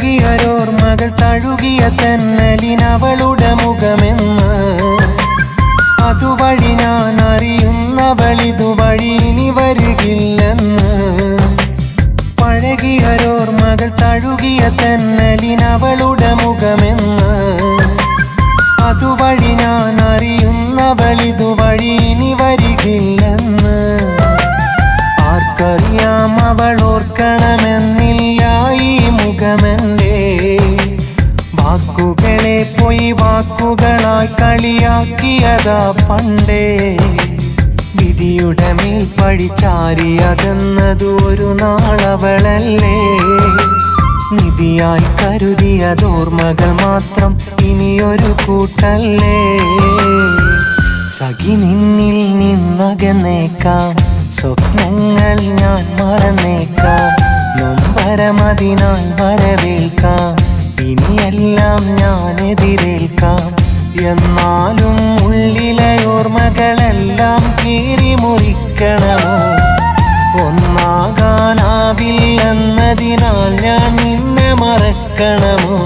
പഴകിയൊരോർമകൾ തഴുകിയ തെന്നലിനവളുടെ മുഖമെന്ന് അതുവഴി ഞാൻ അറിയുന്നവളിതുവഴി ഇനി വരികില്ലെന്ന്. പഴകിയൊരോർമകൾ തഴുകിയ തെന്നലിനവളുടെ മുഖമെന്ന് അതുവഴി ഞാൻ അറിയുന്നവളിതുവഴി ഇനി വരികില്ലെന്ന്. ആർക്കറിയാം അവൾ ഓർക്കണമെന്നില്ല ഈ മുഖമെന്റെ വാക്കുകളെ പോയി വാക്കുകളായി കളിയാക്കിയതാ പണ്ടേ. വിധിയുടെ മേൽ പഴിച്ചാരിയതെന്നതു ഒരു നാളവളല്ലേ. നിധിയായി കരുതിയതോർമകൾ മാത്രം ഇനിയൊരു കൂട്ടല്ലേ. സഖി നിന്നിൽ നിന്നകന്നേക്കാം, സ്വപ്നങ്ങൾ ഞാൻ മറന്നേക്കാം, നൊമ്പരമതിനാൽ വരവേൽക്കാം, ഇനിയെല്ലാം ഞാൻ എതിരേൽക്കാം. എന്നാലും ഉള്ളിലെ ഓർമ്മകളെല്ലാം കീറി മുറിക്കണമോ? ഒന്നാകാനാവില്ലെന്നതിനാൽ ഞാൻ നിന്നെ മറക്കണമോ?